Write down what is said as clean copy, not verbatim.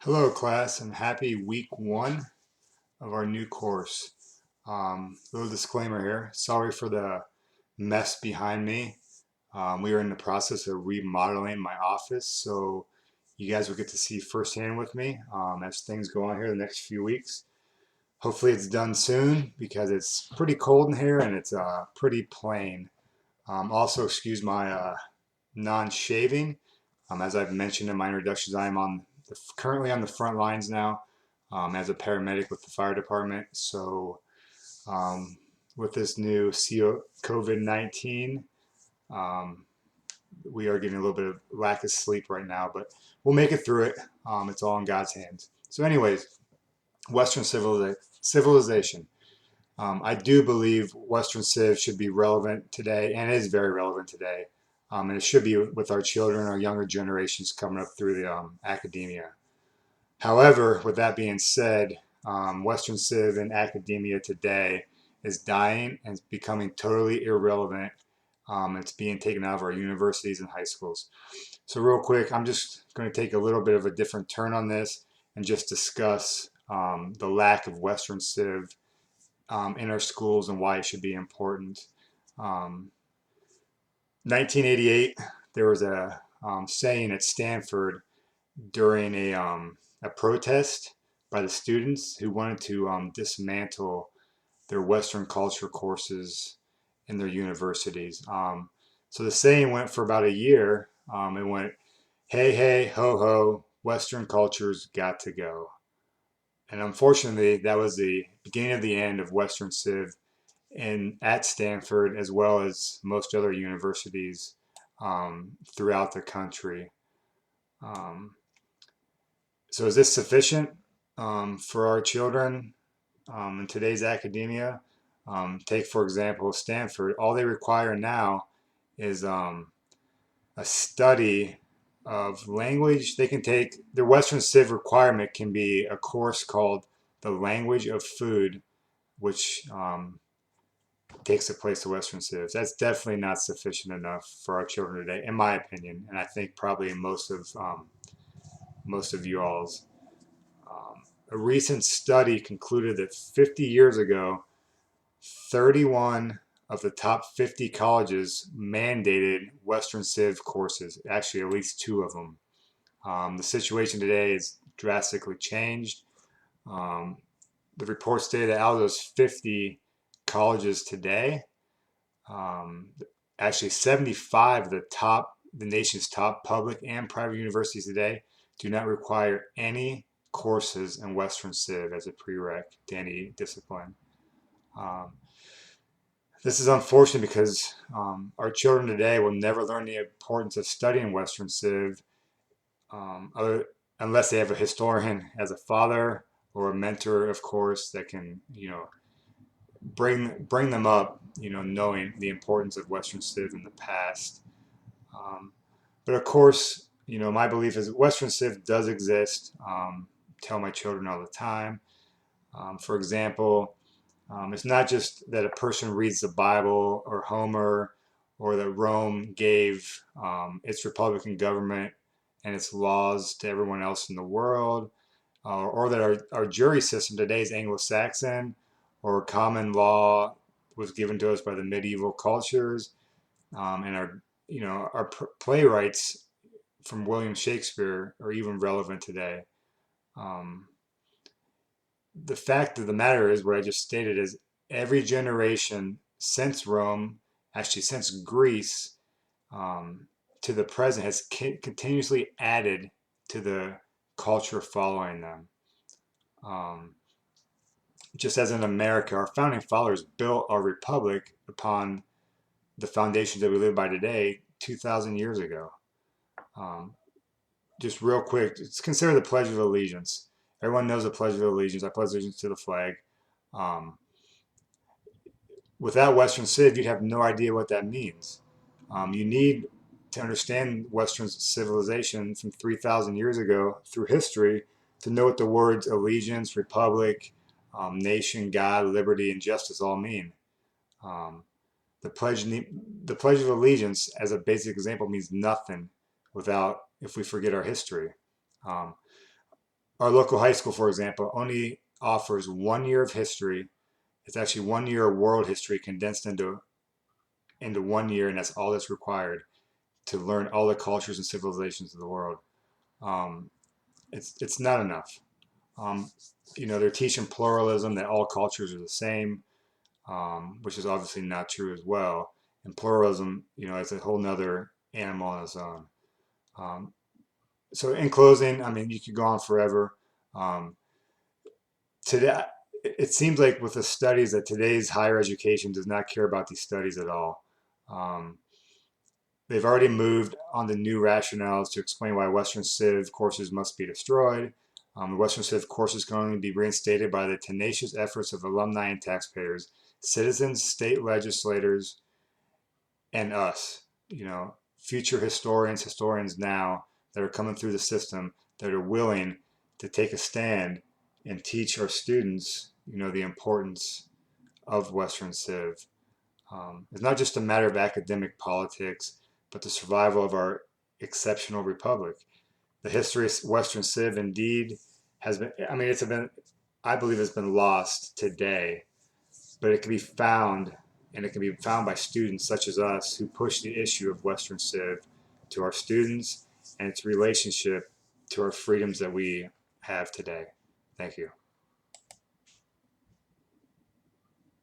Hello class and happy week one of our new course. Little disclaimer here. Sorry for the mess behind me. We are in the process of remodeling my office, so you guys will get to see firsthand with me as things go on here the next few weeks. Hopefully it's done soon because it's pretty cold in here and it's pretty plain. Also, excuse my non-shaving. As I've mentioned in my introductions, I am currently on the front lines now as a paramedic with the fire department. So um, with this new COVID-19, um, we are getting a little bit of lack of sleep right now, but we'll make it through it. It's all in God's hands. So anyways, Western civilization. I do believe Western Civ should be relevant today, and it is very relevant today. And it should be with our children, our younger generations coming up through the academia. However, with that being said, Western Civ and academia today is dying and it's becoming totally irrelevant. It's being taken out of our universities and high schools. So real quick, I'm just going to take a little bit of a different turn on this and just discuss the lack of Western Civ in our schools and why it should be important. 1988, there was a saying at Stanford during a protest by the students who wanted to dismantle their Western culture courses in their universities. So the saying went for about a year. It went, hey, hey, ho, ho, Western culture's got to go. And unfortunately, that was the beginning of the end of Western Civ at Stanford, as well as most other universities throughout the country. Um, so, is this sufficient for our children in today's academia? Take, for example, Stanford. All they require now is a study of language. They can take their Western Civ requirement can be a course called the language of food, which takes the place of Western Civs. That's definitely not sufficient enough for our children today, in my opinion, and I think probably most of you all's. A recent study concluded that 50 years ago, 31 of the top 50 colleges mandated Western Civ courses. Actually, at least two of them. The situation today is drastically changed. Um, the report stated that out of those 50 colleges today, um, actually 75 of the nation's top public and private universities today do not require any courses in Western Civ as a prereq to any discipline. Um, this is unfortunate because our children today will never learn the importance of studying Western Civ other, unless they have a historian as a father or a mentor, of course, that can, bring them up, knowing the importance of Western Civ in the past. Um, but of course, my belief is Western Civ does exist. Tell my children all the time. For example, it's not just that a person reads the Bible or Homer or that Rome gave its Republican government and its laws to everyone else in the world, or that our jury system today is Anglo-Saxon or common law was given to us by the medieval cultures, and our playwrights from William Shakespeare are even relevant today. Um, the fact of the matter is, what I just stated is every generation since Rome, actually since Greece, um, to the present has continuously added to the culture following them. Um, just as in America, our founding fathers built our republic upon the foundations that we live by today 2,000 years ago. Um, just real quick, let's consider the Pledge of Allegiance. Everyone knows the Pledge of Allegiance. I pledge allegiance to the flag. Um, Without Western Civ, you'd have no idea what that means. You need to understand Western civilization from 3,000 years ago through history to know what the words allegiance, republic, nation, God, liberty, and justice all mean. Um, the pledge, the Pledge of Allegiance, as a basic example, means nothing without if we forget our history. Um, our local high school, for example, only offers 1 year of history. It's actually 1 year of world history condensed into 1 year, and that's all that's required to learn all the cultures and civilizations of the world. Um, it's not enough. Um, they're teaching pluralism, that all cultures are the same, which is obviously not true as well. And pluralism, is a whole nother animal on its own. Um, so in closing, I mean, you could go on forever. Um, today, it seems like with the studies that today's higher education does not care about these studies at all. Um, they've already moved on the new rationales to explain why Western Civ courses must be destroyed. The Western Civ courses can only be reinstated by the tenacious efforts of alumni and taxpayers, citizens, state legislators, and us. Future historians now that are coming through the system that are willing to take a stand and teach our students, the importance of Western Civ. It's not just a matter of academic politics, but the survival of our exceptional republic. The history of Western Civ indeed has been, I mean, I believe it's been lost today, but it can be found, and it can be found by students such as us who push the issue of Western Civ to our students and its relationship to our freedoms that we have today. Thank you.